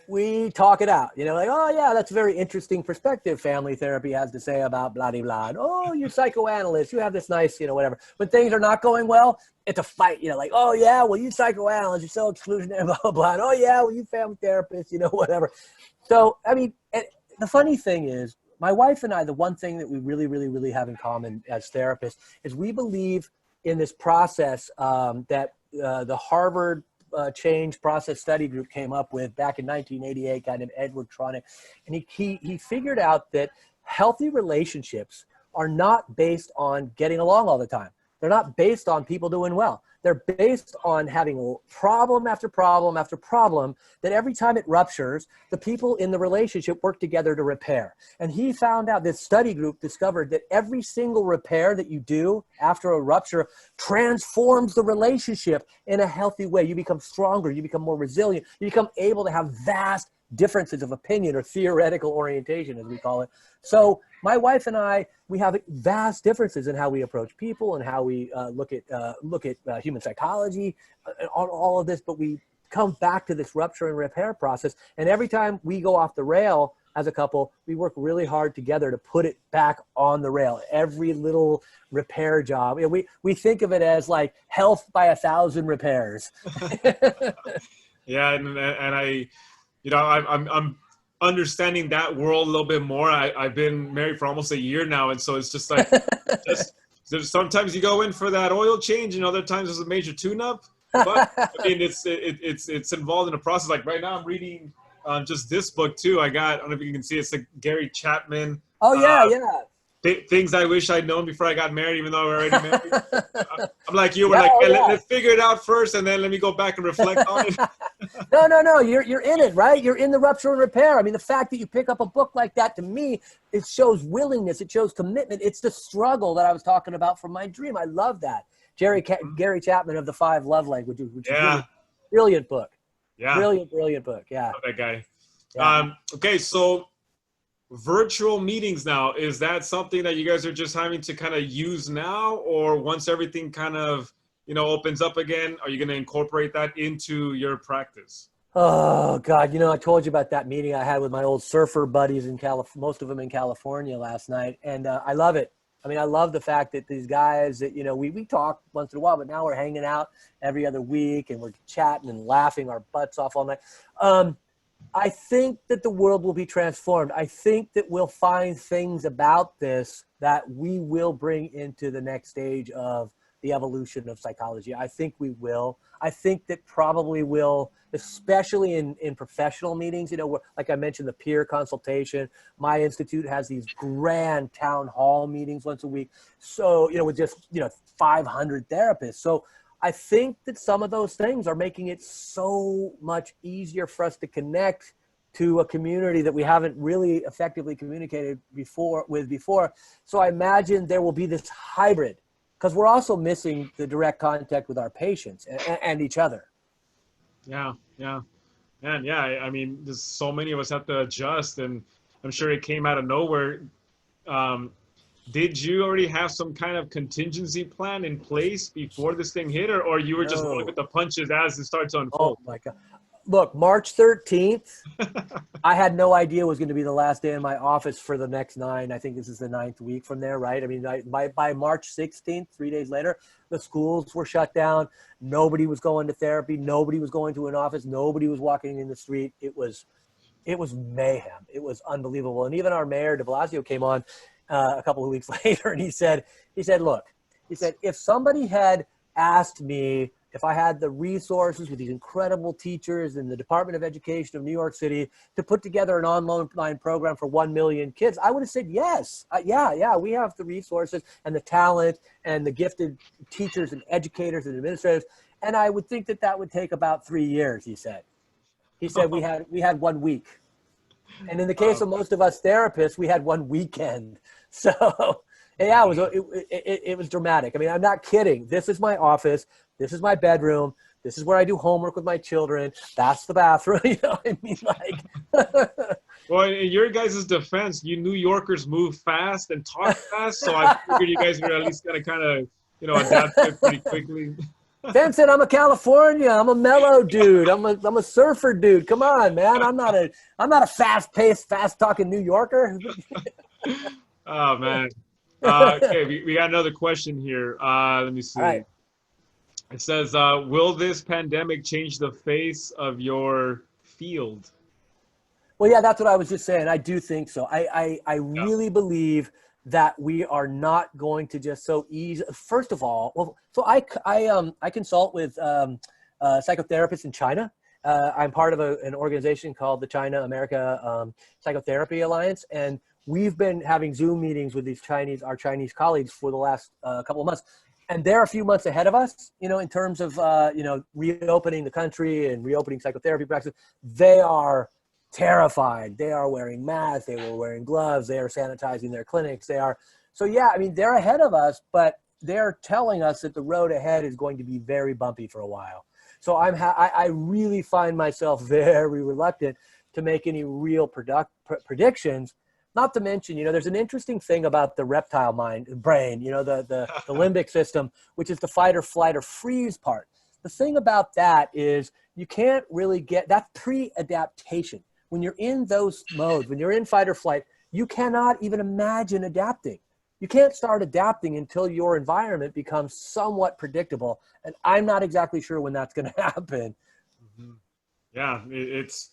we talk it out, you know, like, oh yeah, that's a very interesting perspective family therapy has to say about blah, blah, blah. And, oh, you're psychoanalyst, you have this nice, you know, whatever. When things are not going well, it's a fight, you know, like, oh yeah, well, you psychoanalyst, you're so exclusionary, blah, blah, blah. And, oh yeah, well, you family therapist, you know, whatever. So, I mean, the funny thing is, my wife and I, the one thing that we really, really, really have in common as therapists is we believe in this process that the Harvard change process study group came up with back in 1988, guy named Edward Tronick. And he figured out that healthy relationships are not based on getting along all the time. They're not based on people doing well. They're based on having problem after problem after problem that every time it ruptures, the people in the relationship work together to repair. And he found out, this study group discovered that every single repair that you do after a rupture transforms the relationship in a healthy way. You become stronger, you become more resilient, you become able to have vast differences of opinion or theoretical orientation, as we call it. So my wife and I, we have vast differences in how we approach people and how we look at human psychology, all of this, but we come back to this rupture and repair process. And every time we go off the rail as a couple, we work really hard together to put it back on the rail. Every little repair job, you know, we think of it as like health by 1,000 repairs. Yeah, and I, you know, I'm understanding that world a little bit more. I've been married for almost a year now, and so it's just like, sometimes you go in for that oil change, and other times there's a major tune-up. But I mean, it's involved in a process. Like right now, I'm reading just this book too. I don't know if you can see, it's like Gary Chapman. Oh yeah. Things I wish I'd known before I got married, even though we're already married. I'm like you. We're like, hey, let's figure it out first, and then let me go back and reflect on it. No. You're in it, right? You're in the rupture and repair. I mean, the fact that you pick up a book like that, to me, it shows willingness. It shows commitment. It's the struggle that I was talking about from my dream. I love that. Gary Chapman of the 5 Love Languages, which is really brilliant book. Yeah. Brilliant book. Yeah. Love that guy. Yeah. Okay, so virtual meetings now, is that something that you guys are just having to kind of use now, or once everything kind of, you know, opens up again, are you going to incorporate that into your practice? Oh God, you know, I told you about that meeting I had with my old surfer buddies in most of them in California last night, and I love it. I mean, I love the fact that these guys that, you know, we talk once in a while, but now we're hanging out every other week and we're chatting and laughing our butts off all night. I think that the world will be transformed. I think that we'll find things about this that we will bring into the next stage of the evolution of psychology. I think we will. I think that probably will, especially in professional meetings, you know, like I mentioned, the peer consultation. My institute has these grand town hall meetings once a week. So, you know, with just, you know, 500 therapists. So I think that some of those things are making it so much easier for us to connect to a community that we haven't really effectively communicated before. So I imagine there will be this hybrid, because we're also missing the direct contact with our patients and each other. Yeah. And yeah, I mean, there's so many of us have to adjust, and I'm sure it came out of nowhere. Did you already have some kind of contingency plan in place before this thing hit, or you were just rolling with the punches as it started to unfold? Oh my God. Look, March 13th, I had no idea it was going to be the last day in my office for the next 9. I think this is the 9th week from there, right? I mean, by March 16th, 3 days later, the schools were shut down. Nobody was going to therapy. Nobody was going to an office. Nobody was walking in the street. It was mayhem. It was unbelievable. And even our mayor, de Blasio, came on a couple of weeks later, and he said, look, if somebody had asked me if I had the resources with these incredible teachers in the Department of Education of New York City to put together an online program for 1 million kids, I would have said yes. Yeah, we have the resources and the talent and the gifted teachers and educators and administrators. And I would think that would take about 3 years, he said. He said we had 1 week. And in the case of most of us therapists, we had 1 weekend. So yeah, it was dramatic. I mean, I'm not kidding. This is my office. This is my bedroom. This is where I do homework with my children. That's the bathroom. You know what I mean? Like, well, in your guys' defense, you New Yorkers move fast and talk fast, so I figured you guys were at least gonna kind of, you know, adapt to it pretty quickly. Vincent, I'm a California. I'm a mellow dude. I'm a surfer dude. Come on, man. I'm not a fast-paced, fast-talking New Yorker. Oh man. Okay, we got another question here. Let me see. All right. It says, will this pandemic change the face of your field? Well, yeah, that's what I was just saying. I do think so. I really believe that we are not going to just so easy. First of all, well, so I consult with psychotherapists in China. I'm part of an organization called the China America Psychotherapy Alliance, and we've been having Zoom meetings with our Chinese colleagues for the last couple of months. And they're a few months ahead of us, you know, in terms of, you know, reopening the country and reopening psychotherapy practice. They are terrified. They are wearing masks. They were wearing gloves. They are sanitizing their clinics. So yeah, I mean, they're ahead of us, but they're telling us that the road ahead is going to be very bumpy for a while. So I really find myself very reluctant to make any real predictions. Not to mention, you know, there's an interesting thing about the reptile brain, you know, the limbic system, which is the fight or flight or freeze part. The thing about that is you can't really that's pre-adaptation. When you're in those modes, when you're in fight or flight, you cannot even imagine adapting. You can't start adapting until your environment becomes somewhat predictable. And I'm not exactly sure when that's going to happen. Mm-hmm. Yeah, it's...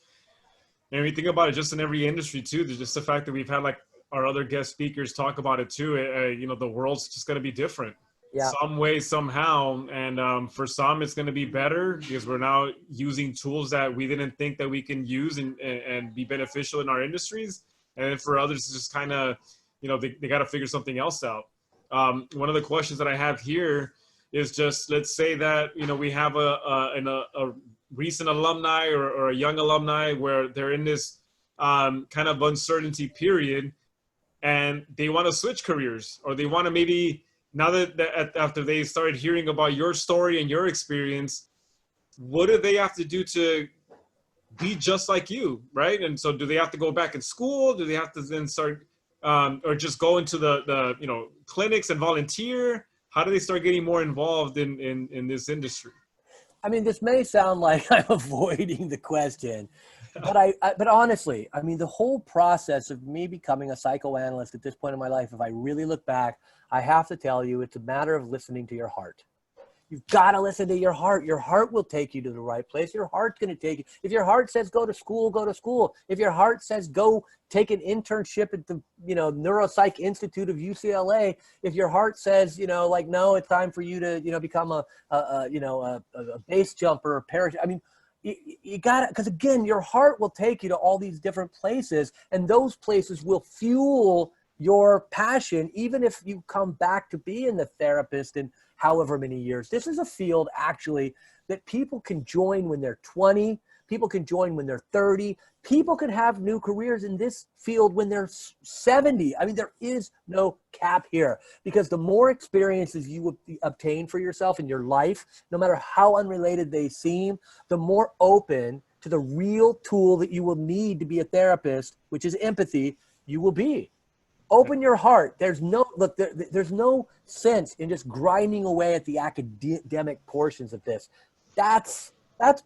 And we think about it just in every industry too. There's just the fact that we've had like our other guest speakers talk about it too. You know, the world's just going to be different, some way, somehow. And for some, it's going to be better because we're now using tools that we didn't think that we can use and be beneficial in our industries. And for others, it's just kind of, you know, they got to figure something else out. One of the questions that I have here is just, let's say that, you know, we have a recent alumni or a young alumni where they're in this kind of uncertainty period and they want to switch careers, or they want to maybe, now that after they started hearing about your story and your experience, what do they have to do to be just like you, right? And so do they have to go back in school? Do they have to then start or just go into the you know, clinics and volunteer? How do they start getting more involved in this industry? I mean, this may sound like I'm avoiding the question, but honestly, I mean, the whole process of me becoming a psychoanalyst at this point in my life, if I really look back, I have to tell you, it's a matter of listening to your heart. You've got to listen to your heart. Your heart will take you to the right place. Your heart's going to take you. If your heart says go to school, go to school. If your heart says go take an internship at the, you know, Neuropsych Institute of UCLA. If your heart says, you know, like, no, it's time for you to, you know, become a base jumper or parachute. I mean, you got to, because again, your heart will take you to all these different places, and those places will fuel your passion, even if you come back to being the therapist in however many years. This is a field actually that people can join when they're 20, people can join when they're 30, people can have new careers in this field when they're 70. I mean, there is no cap here, because the more experiences you obtain for yourself in your life, no matter how unrelated they seem, the more open to the real tool that you will need to be a therapist, which is empathy, you will be. Open your heart. There's no sense in just grinding away at the academic portions of this. That's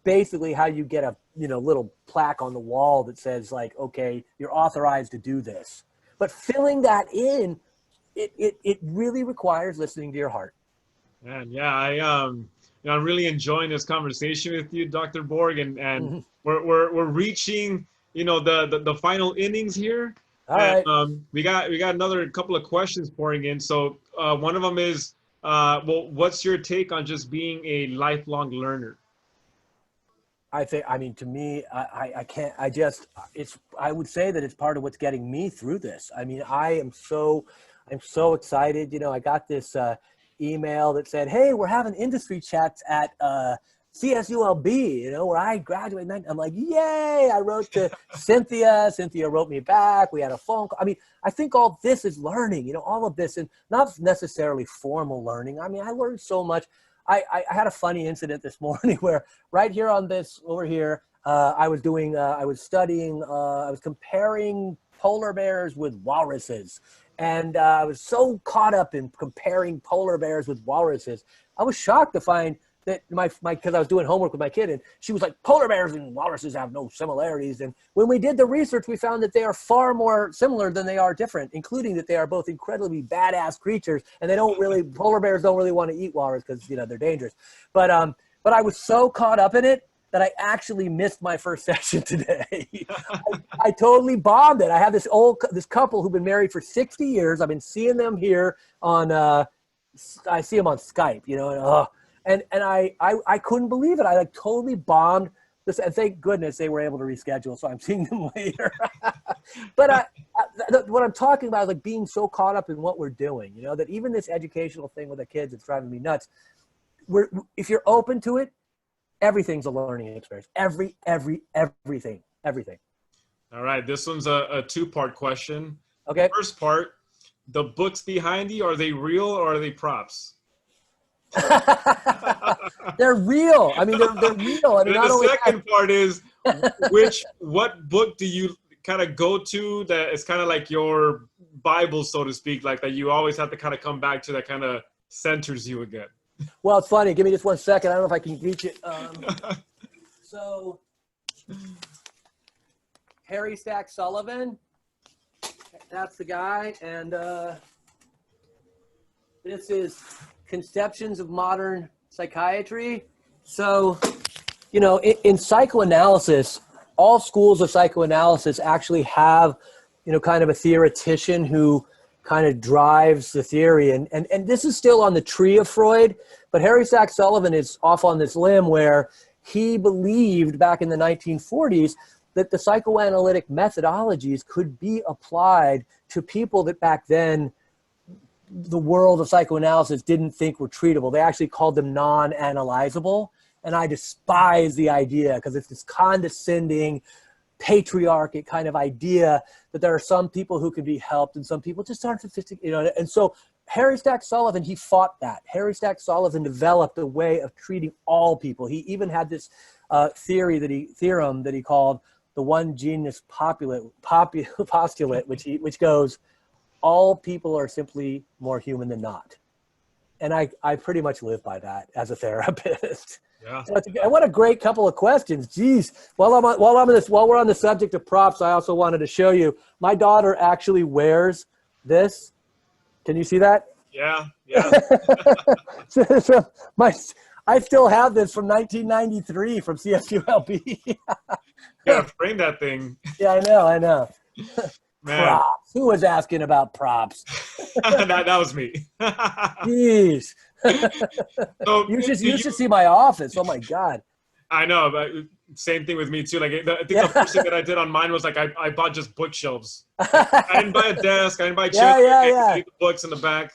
basically how you get a, you know, little plaque on the wall that says like, okay, you're authorized to do this. But filling that in, it really requires listening to your heart. And yeah, you know, I'm really enjoying this conversation with you, Dr. Borg, and Mm-hmm. we're reaching, you know, the final innings here. All right. We got another couple of questions pouring in. So one of them is, well, what's your take on just being a lifelong learner? I mean, to me, I would say that it's part of what's getting me through this. I mean, I'm so excited. You know, I got this email that said, hey, we're having industry chats at CSULB, you know, where I graduated. I'm like, yay! I wrote to Cynthia. Cynthia wrote me back. We had a phone call. I mean, I think all this is learning, you know, all of this, and not necessarily formal learning. I mean, I learned so much. I had a funny incident this morning where right here on this over here, I was comparing polar bears with walruses. And I was so caught up in comparing polar bears with walruses. I was shocked to find that because I was doing homework with my kid, and she was like, polar bears and walruses have no similarities. And when we did the research, we found that they are far more similar than they are different, including that they are both incredibly badass creatures, and polar bears don't really want to eat walrus because, you know, they're dangerous. But I was so caught up in it that I actually missed my first session today. I totally bombed it. I have this couple who've been married for 60 years. I've been seeing them here on, I see them on Skype, you know, and I couldn't believe it. I like totally bombed this, and thank goodness they were able to reschedule, so I'm seeing them later. But what I'm talking about is like being so caught up in what we're doing, you know, that even this educational thing with the kids, it's driving me nuts. If you're open to it, everything's a learning experience. Everything. All right, this one's a two-part question. Okay. First part, the books behind you, are they real or are they props? They're real. I mean, they're real. I mean, and the second part is, what book do you kind of go to that is kind of like your Bible, so to speak, like that you always have to kind of come back to, that kind of centers you again? Well, it's funny. Give me just 1 second. I don't know if I can reach it. So, Harry Stack Sullivan, that's the guy. And this is Conceptions of Modern Psychiatry. So, you know, in psychoanalysis, all schools of psychoanalysis actually have, you know, kind of a theoretician who kind of drives the theory. And this is still on the tree of Freud, but Harry Stack Sullivan is off on this limb where he believed back in the 1940s that the psychoanalytic methodologies could be applied to people that back then the world of psychoanalysis didn't think were treatable. They actually called them non-analyzable. And I despise the idea because it's this condescending, patriarchic kind of idea that there are some people who can be helped and some people just aren't sophisticated, you know. And so Harry Stack Sullivan, he fought that. Harry Stack Sullivan developed a way of treating all people. He even had this theorem that he called the one genius postulate, which goes, all people are simply more human than not. And I pretty much live by that as a therapist. Yeah. So what a great couple of questions. Geez. While we're on the subject of props, I also wanted to show you. My daughter actually wears this. Can you see that? Yeah. I still have this from 1993 from CSULB. Yeah, frame that thing. Yeah, I know. Man. Props. Who was asking about props? that was me. Jeez. So, you should see my office. Oh my God. I know, but same thing with me too. Like I think the first thing that I did on mine was like I bought just bookshelves. I didn't buy a desk. I didn't buy chairs. Yeah. The books in the back.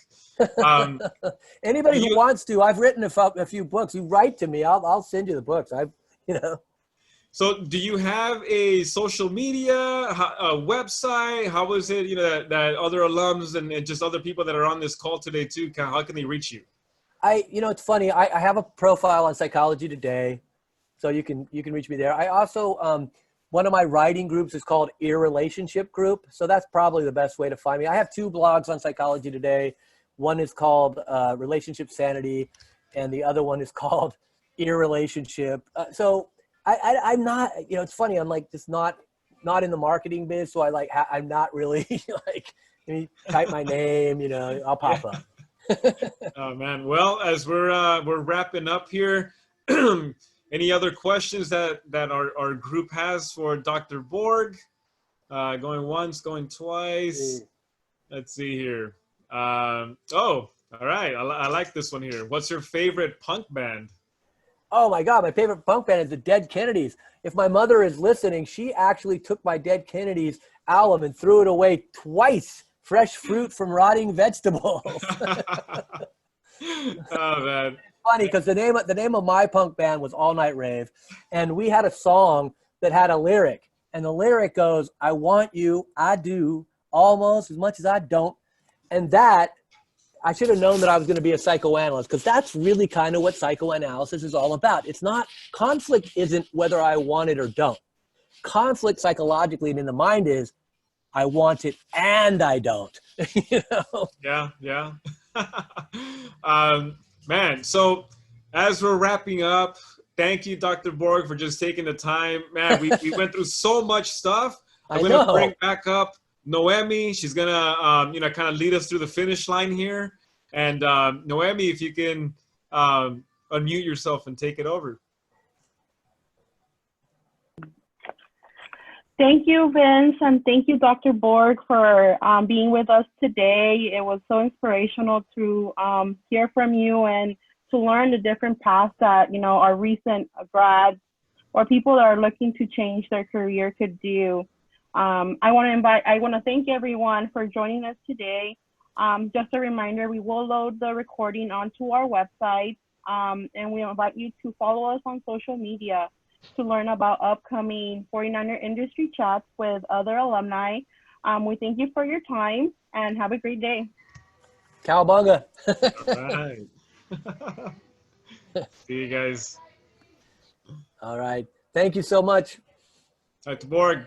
Anybody who wants to, I've written a few books. You write to me, I'll send you the books. So do you have a social media, a website? How is it, that other alums and just other people that are on this call today too, how can they reach you? It's funny. I have a profile on Psychology Today, so you can reach me there. I also, one of my writing groups is called Irrelationship Group. So that's probably the best way to find me. I have 2 blogs on Psychology Today. One is called Relationship Sanity, and the other one is called Irrelationship. So I'm not, it's funny. I'm like just not in the marketing biz. So I'm not really like, type my name, I'll pop up. Oh man. Well, as we're wrapping up here, any other questions that our group has for Dr. Borg? Going once, going twice. Let's see here. All right. I like this one here. What's your favorite punk band? Oh my God, my favorite punk band is the Dead Kennedys. If my mother is listening, she actually took my Dead Kennedys album and threw it away twice. Fresh fruit from rotting vegetables. Oh man. funny because the name of my punk band was All Night Rave, and we had a song that had a lyric, and the lyric goes, "I want you, I do, almost as much as I don't," and that I should have known that I was going to be a psychoanalyst, because that's really kind of what psychoanalysis is all about. It's not, conflict isn't whether I want it or don't. Conflict psychologically and in the mind is, I want it and I don't. You know? Yeah. Man, so as we're wrapping up, thank you, Dr. Borg, for just taking the time. Man, we went through so much stuff. I'm going to bring back up Noemi. She's going to, kind of lead us through the finish line here. And Noemi, if you can unmute yourself and take it over. Thank you, Vince, and thank you, Dr. Borg, for being with us today. It was so inspirational to hear from you and to learn the different paths that, our recent grads or people that are looking to change their career could do. I want to thank everyone for joining us today. Just a reminder, we will load the recording onto our website, and we invite you to follow us on social media to learn about upcoming 49er industry chats with other alumni. We thank you for your time and have a great day. Cowabunga. All right. See you guys. All right. Thank you so much. Dr. Borg.